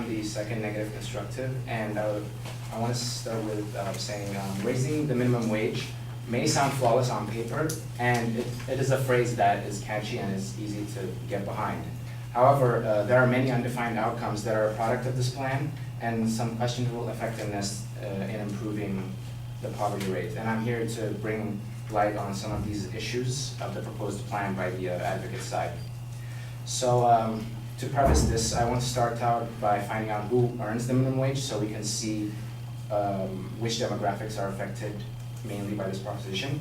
on the second negative constructive, and I want to start with saying raising the minimum wage may sound flawless on paper, and it is a phrase that is catchy and is easy to get behind. However, there are many undefined outcomes that are a product of this plan and some questionable effectiveness in improving the poverty rate. And I'm here to bring light on some of these issues of the proposed plan by the advocate side. So to preface this, I want to start out by finding out who earns the minimum wage so we can see which demographics are affected mainly by this proposition.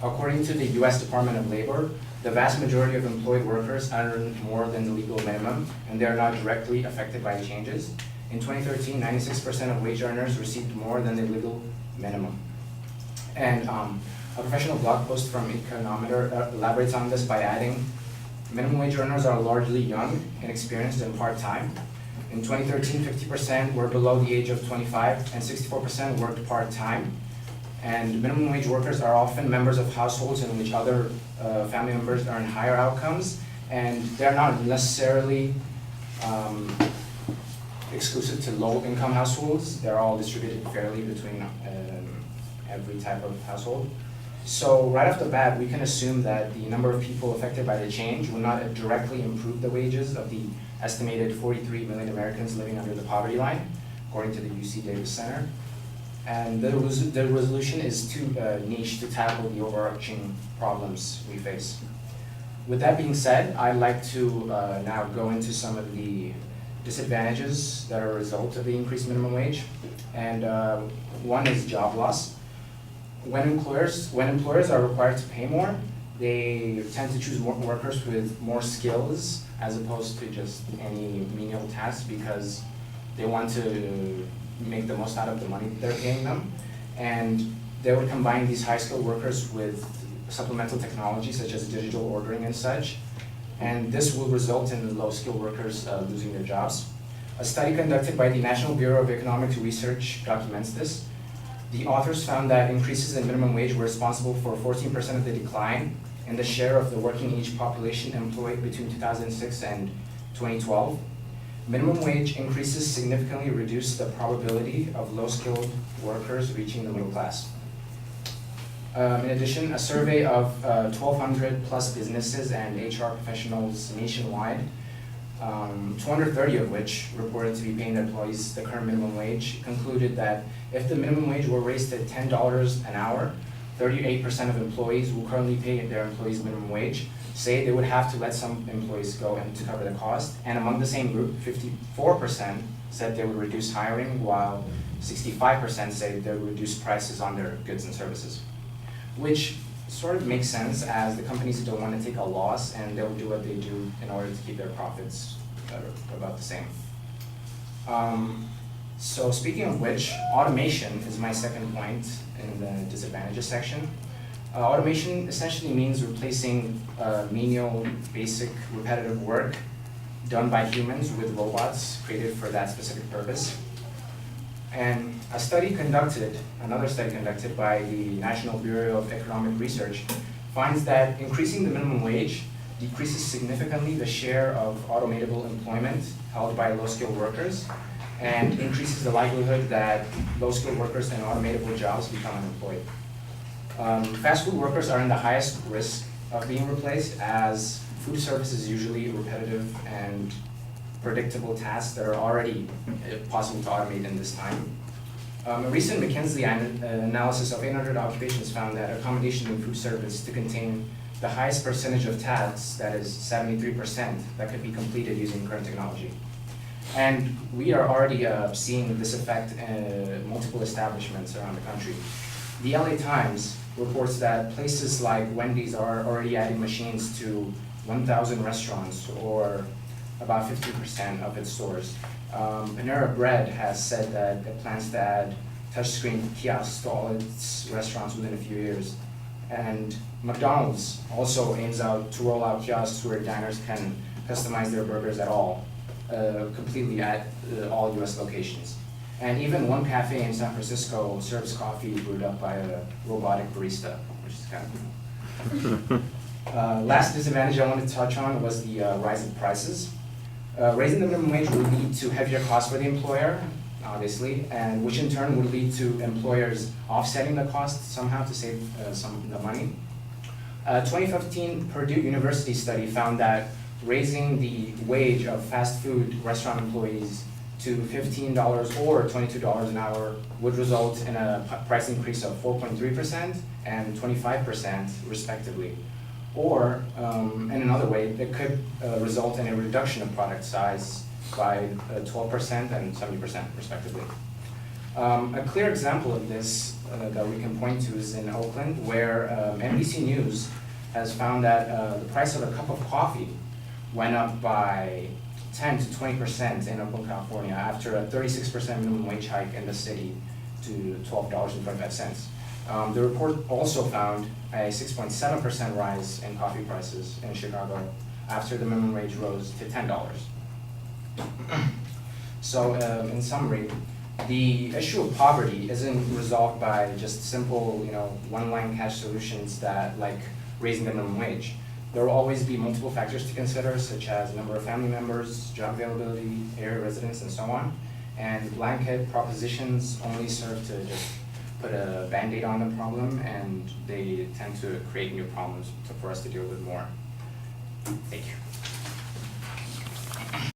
According to the US Department of Labor, the vast majority of employed workers earn more than the legal minimum, and they are not directly affected by the changes. In 2013, 96% of wage earners received more than the legal minimum. And a professional blog post from Econometer elaborates on this by adding, minimum wage earners are largely young, inexperienced, and part-time. In 2013, 50% were below the age of 25, and 64% worked part-time. And minimum wage workers are often members of households in which other family members earn higher outcomes, and they're not necessarily exclusive to low-income households. They're all distributed fairly between every type of household. So right off the bat, we can assume that the number of people affected by the change will not directly improve the wages of the estimated 43 million Americans living under the poverty line, according to the UC Davis Center. And the resolution is too niche to tackle the overarching problems we face. With that being said, I'd like to now go into some of the disadvantages that are a result of the increased minimum wage. And one is job loss. When employers are required to pay more, they tend to choose workers with more skills as opposed to just any menial tasks because they want to make the most out of the money they're paying them. And they would combine these high-skilled workers with supplemental technology such as digital ordering and such. And this will result in low-skilled workers losing their jobs. A study conducted by the National Bureau of Economic Research documents this. The authors found that increases in minimum wage were responsible for 14% of the decline in the share of the working-age population employed between 2006 and 2012. Minimum wage increases significantly reduce the probability of low-skilled workers reaching the middle class. In addition, a survey of 1,200 plus businesses and HR professionals nationwide, 230 of which reported to be paying their employees the current minimum wage, concluded that if the minimum wage were raised to $10 an hour, 38% of employees who currently pay their employees minimum wage say they would have to let some employees go and to cover the cost. And among the same group, 54% said they would reduce hiring, while 65% say they would reduce prices on their goods and services, which sort of makes sense as the companies don't want to take a loss and they'll do what they do in order to keep their profits about the same. So speaking of which, automation is my second point in the disadvantages section. Automation essentially means replacing menial, basic, repetitive work done by humans with robots created for that specific purpose. And another study conducted by the National Bureau of Economic Research finds that increasing the minimum wage decreases significantly the share of automatable employment held by low-skilled workers and increases the likelihood that low-skilled workers in automatable jobs become unemployed. Fast food workers are in the highest risk of being replaced as food service is usually repetitive and predictable tasks that are already possible to automate in this time. A recent McKinsey analysis of 800 occupations found that accommodation in food service to contain the highest percentage of tasks, that is 73%, that could be completed using current technology. And we are already seeing this effect in multiple establishments around the country. The LA Times reports that places like Wendy's are already adding machines to 1,000 restaurants, or about 50% of its stores. Panera Bread has said that it plans to add touchscreen kiosks to all its restaurants within a few years. And McDonald's also aims to roll out kiosks where diners can customize their burgers at all, completely at all US locations. And even one cafe in San Francisco serves coffee brewed up by a robotic barista, which is kind of cool. Last disadvantage I wanted to touch on was the rise in prices. Raising the minimum wage will lead to heavier costs for the employer, obviously, and which in turn would lead to employers offsetting the cost somehow to save some of the money. A 2015 Purdue University study found that raising the wage of fast food restaurant employees to $15 or $22 an hour would result in a price increase of 4.3% and 25% respectively. Or, in another way, it could result in a reduction of product size by 12% and 70% respectively. A clear example of this that we can point to is in Oakland, where NBC News has found that the price of a cup of coffee went up by 10 to 20% in Oakland, California, after a 36% minimum wage hike in the city to $12.25. The report also found a 6.7% rise in coffee prices in Chicago after the minimum wage rose to $10. So, in summary, the issue of poverty isn't resolved by just simple, one-line cash solutions like raising the minimum wage. There will always be multiple factors to consider, such as number of family members, job availability, area residence, and so on. And blanket propositions only serve to just put a Band-Aid on the problem, and they tend to create new problems for us to deal with more. Thank you.